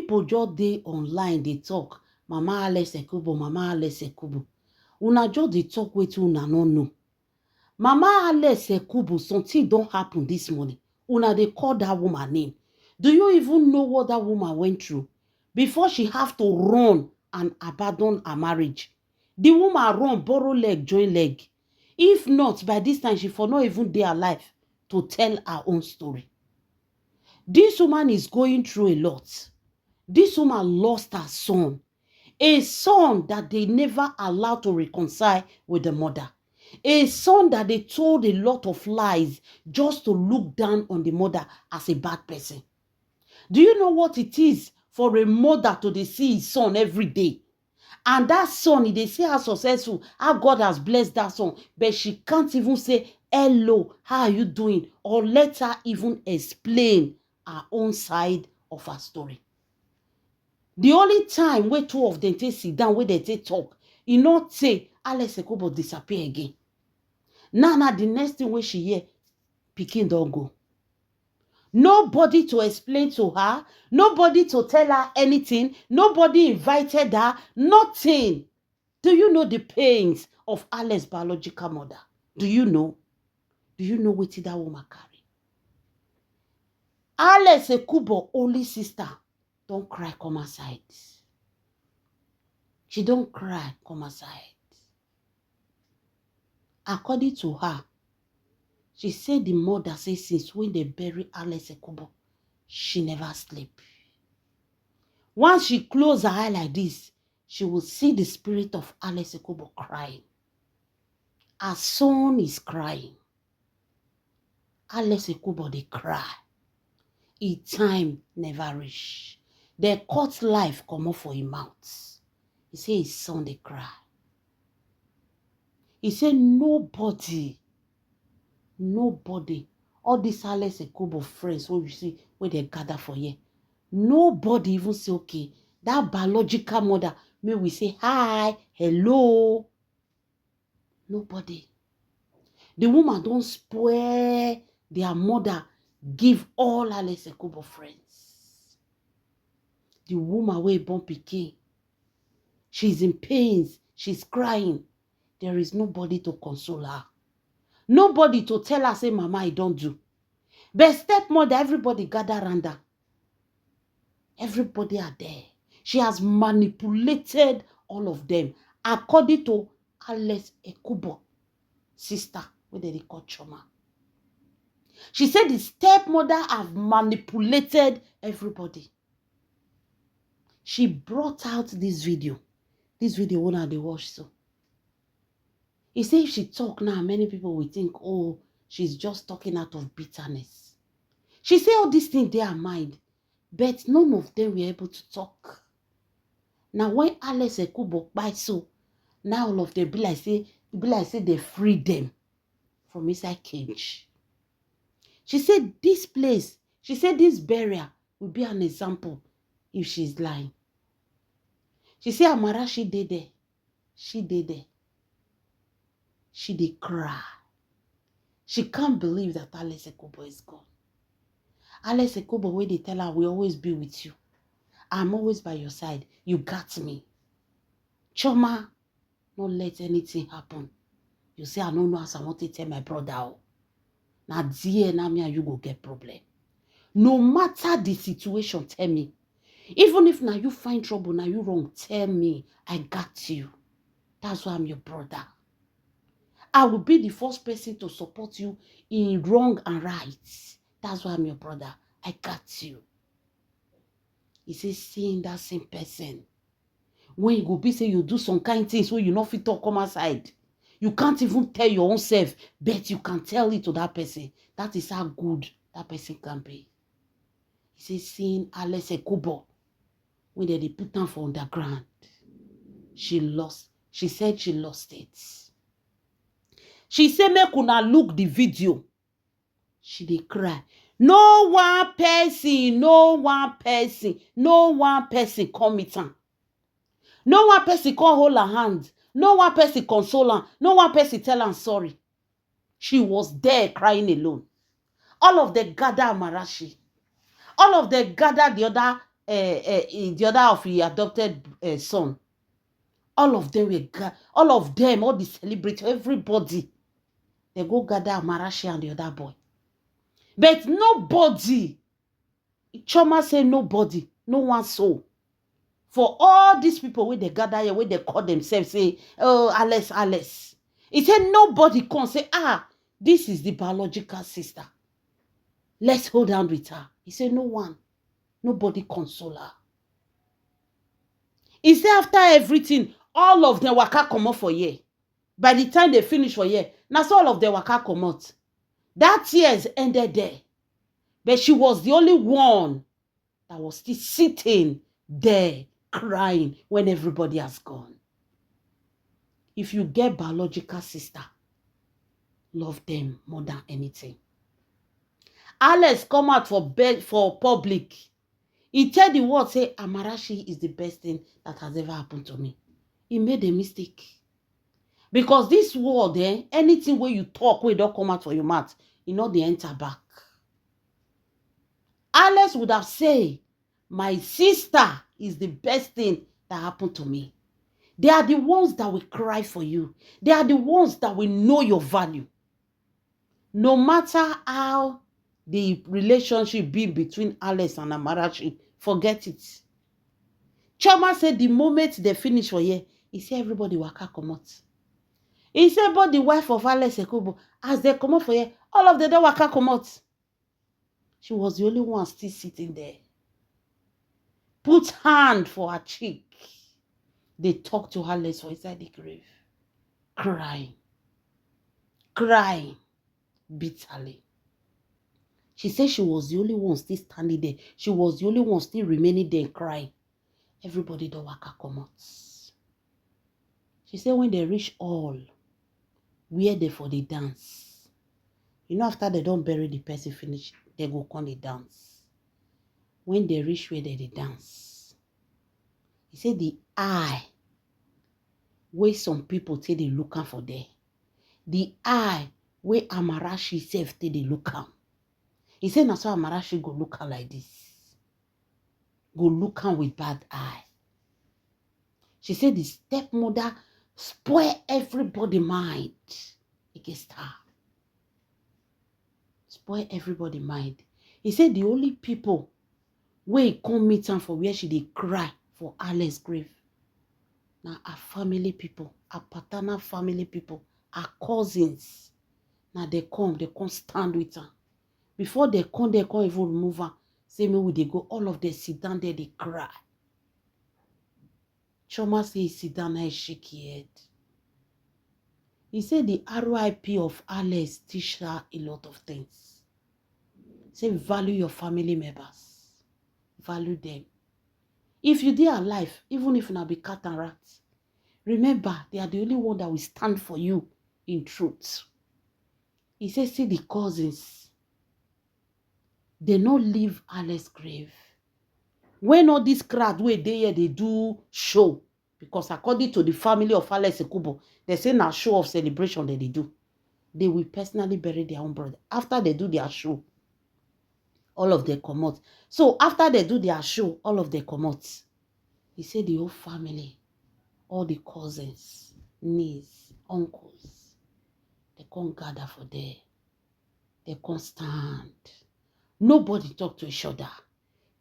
people just dey online dey talk Mama Alex Ekubo, Mama Alex Ekubo. Una just dey talk wetin una no know. Mama Alex Ekubo, something don happen this morning. Una dey call that woman name. Do you even know what that woman went through before she have to run and abandon her marriage? The woman run, borrow leg, join leg. If not, by this time, she for not even dey alive to tell her own story. This woman is going through a lot. This woman lost her son. A son that they never allowed to reconcile with the mother. A son that they told a lot of lies just to look down on the mother as a bad person. Do you know what it is for a mother to see his son every day? And that son, they see how successful, how God has blessed that son, but she can't even say, hello, how are you doing? Or let her even explain her own side of her story. The only time where two of them take sit down, where they take talk, you not say, Alex Ekubo disappear again. Now, the next thing where she hear, pikin don't go. Nobody to explain to her, nobody to tell her anything, nobody invited her, nothing. Do you know the pains of Alex's biological mother? Do you know? Do you know what that woman carry? Alex Ekubo, only sister, don't cry, come aside. She don't cry, come aside. According to her, she said the mother says since when they bury Alex Ekubo, she never sleep. Once she close her eye like this, she will see the spirit of Alex Ekubo crying. Her son is crying. Alex Ekubo, they cry. His time never reach. They cut life come off for his mouth. He say his son, they cry. He said nobody, all these Alex Ekubo friends, what you see, where they gather for here, nobody even say, okay, that biological mother, may we say, hi, hello. Nobody. The woman don't spoil their mother, give all Alex Ekubo friends. The woman wey born pikin, she's in pains, she's crying. There is nobody to console her. Nobody to tell her, say, Mama, I don't do. But stepmother, everybody gather around her. Everybody are there. She has manipulated all of them according to Alex Ekubo, sister, where they call Choma. She said the stepmother have manipulated everybody. She brought out this video. This video one they watch so. He said if she talk now, many people will think, oh, she's just talking out of bitterness. She said all these things they are mind, but none of them were able to talk. Now when Alex Ekubo buy so, now all of them be like say they free them from inside cage. She said this place, she said this burial will be an example if she's lying. She said Amara, she did there. She did there. She did cry. She can't believe that Alex Ekubo is gone. Alex Ekubo, where they tell her, we always be with you. I'm always by your side. You got me. Choma, not let anything happen. You say, I don't know as I want to tell my brother. Now, dear, now me and you go get problem. No matter the situation, tell me. Even if now you find trouble, now you wrong, tell me. I got you. That's why I'm your brother. I will be the first person to support you in wrong and right. That's why I'm your brother. I got you. He says, seeing that same person, when you go be say you do some kind of things where you not fit to come outside, you can't even tell your own self, but you can tell it to that person. That is how good that person can be. He says, seeing Alex Ekubo, when they put down for underground, she said she lost it. She said, make una look the video. She dey cry. No one person come meet her. No one person come hold her hand. No one person console her. No one person tell her sorry. She was there crying alone. All of them gather Amarachi. All of them gather the other the other of the adopted son. All of them all the celebrities, everybody, they go gather Amarachi and the other boy. But nobody, Chioma say nobody, no one soul. For all these people where they gather here, where they call themselves, say, oh, Alice. He said nobody can say, this is the biological sister. Let's hold on with her. He said no one. Nobody console her. He said after everything, all of them waka comot for here. By the time they finish for here, now all of them waka comot. That tears ended there. But she was the only one that was still sitting there crying when everybody has gone. If you get biological sister, love them more than anything. Alex come out for public. He tell the world, say, Amarachi is the best thing that has ever happened to me. He made a mistake. Because this world, anything where you talk, where don't come out for your mouth, you know they enter back. Alex would have said, my sister is the best thing that happened to me. They are the ones that will cry for you. They are the ones that will know your value. No matter how the relationship be between Alex and Amarachi, forget it. Chioma said the moment they finish for here, he said everybody waka comot. He said but the wife of Alex Ekubo, as they come out for here, all of them waka comot. She was the only one still sitting there. Put hand for her cheek. They talk to Alex for inside the grave. Crying bitterly. She said she was the only one still standing there. She was the only one still remaining there crying. Everybody don't waka comot. She said when they reach all, where they for the dance. You know, after they don't bury the person finish, they go on the dance. When they reach where they dance, he said the eye, where some people say they looking for there. The eye where Amarachi self say they look am. He said, that's why Amarachi go look am like this. Go look am with bad eye. She said the stepmother spoil everybody's mind against her. Spoil everybody's mind. He said the only people where he come meet am for where she dey cry for Alex grave. Now her family people, her paternal family people, her cousins. Now they come stand with her. Before they can't even remove her. Say me we they go, all of them sit down there, they cry. Chioma say he sit down and shake his head. He said the RIP of Alex teach her a lot of things. Say value your family members. Value them. If you dey alive, even if you be cat and rat, remember they are the only one that will stand for you in truth. He said, see the cousins. They not leave Alex grave. When all this crowd where they do show, because according to the family of Alex Ekubo, they say now show of celebration that they do. They will personally bury their own brother. After they do their show, all of them come out. So after they do their show, all of them come out. He said the whole family, all the cousins, nieces, uncles, they can't gather for there. They can't stand. Nobody talk to each other.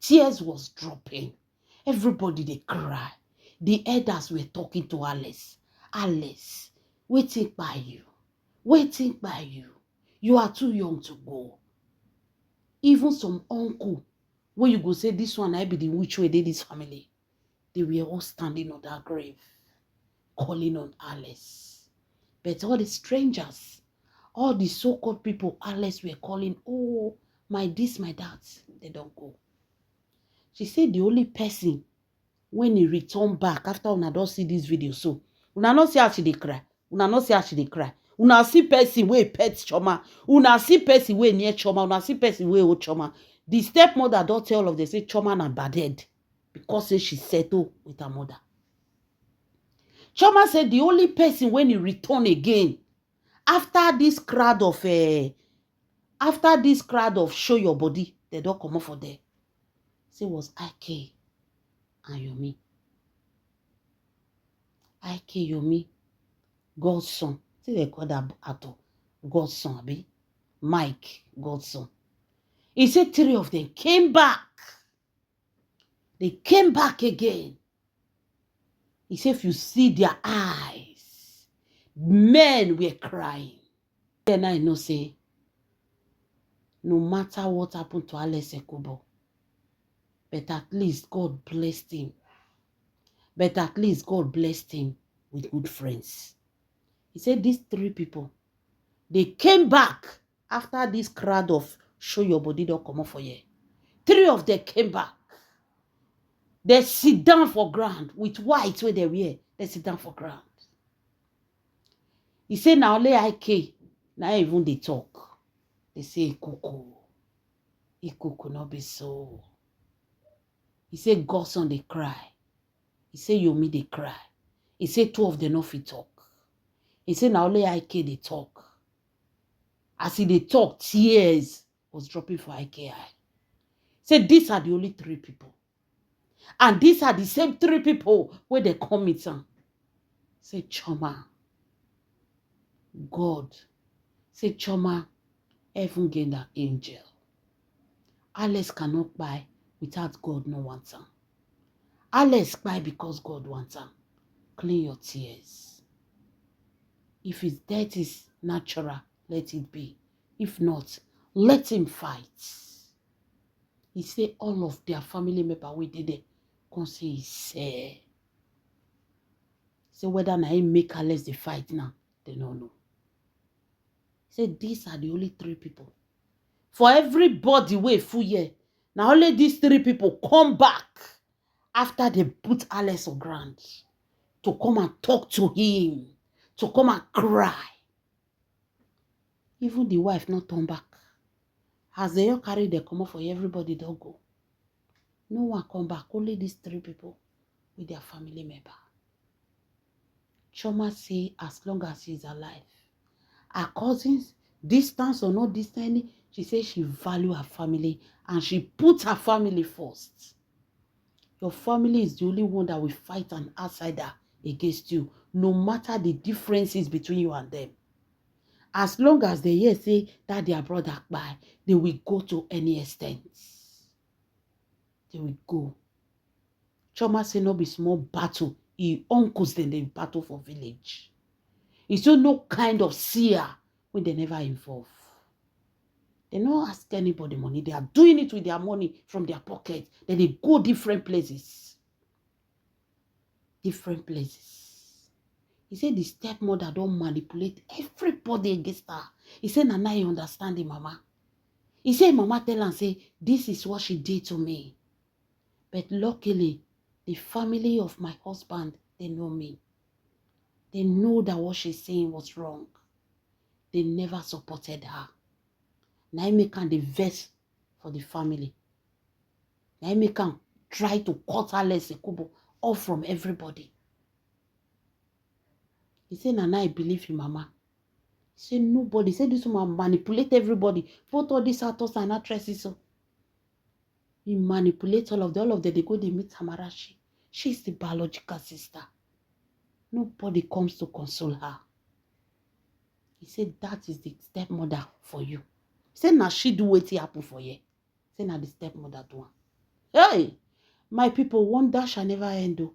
Tears was dropping. Everybody they cry. The elders were talking to Alice. Alice, waiting by you. Waiting by you. You are too young to go. Even some uncle, when you go say this one, I be the which way they this family. They were all standing on that grave, calling on Alice. But all the strangers, all the so-called people Alice were calling, oh, my this, my that, they don't go. She said the only person when he returned back after una don't see this video, so una not see how she dey cry. Una not see how she dey cry. Una see person wey pet Chioma. Una see person wey near Chioma. Una see person wey old Chioma. The stepmother don't tell all of them say Chioma na badhead because say she settled with her mother. Chioma said the only person when he returned again after this crowd of show your body, they don't come up for there. Say was IK. and Yomi. Ike Yomi, Godson. See they call that actor Godson, abi? Mike Godson. He said 3 of them came back. They came back again. He said if you see their eyes, men were crying. Then I know say, no matter what happened to Alex Ekubo, but at least God blessed him. But at least God blessed him with good friends. He said these 3 people, they came back after this crowd of show your body don't come up for you. 3 of them came back. They sit down for ground with white where they wear. They sit down for ground. He said now only IK, now even they talk. They say Ikuku not be so. He said Godson they cry. He said Yomi they cry. He said 2 of them not fit talk. He said now only IK they talk. As he they talk, tears was dropping for IKI. Said these are the only 3 people. And these are the same 3 people where they come meet am. Say Choma, God. Say Choma, heaven gain that angel. Alex cannot buy without God no wants am. Alex buy because God wants am. Clean your tears. If his death is natural, let it be. If not, let him fight. He say all of their family members we did it. Come say he say. Say whether na him make Alex the fight now, they don't know. Say these are the only 3 people. For everybody wey full year, now only these 3 people come back after they put Alex on ground to come and talk to him, to come and cry. Even the wife not turn back. As they all carry their come up for everybody, don't go. No one come back. Only these 3 people with their family member. Choma say as long as she's alive, her cousins, distance or not distance, she says she value her family and she puts her family first. Your family is the only one that will fight an outsider against you, no matter the differences between you and them. As long as they hear say that their brother by, they will go to any extent. They will go. Choma say no be small battle. He uncles then they battle for village. It's still no kind of seer when they never involve. They don't ask anybody money. They are doing it with their money from their pocket. Then they go different places. Different places. He said the stepmother don't manipulate everybody against her. He said, Nana, you understand it, Mama. He said, Mama tell her, say, this is what she did to me. But luckily, the family of my husband, they know me. They know that what she's saying was wrong. They never supported her. Now make her the vex for the family. Now make her try to cut Alex Ekubo off from everybody. He said, Nana, I believe you, Mama. He said, nobody. He said, this woman manipulate everybody. Put all these actors and actresses. So he manipulates all of them. All of them, they go, they meet Hamarashi. She's the biological sister. Nobody comes to console her. He said, that is the stepmother for you. He said, now she do what happen for you. He said, now the stepmother do one. Hey, my people, wonder shall never end though.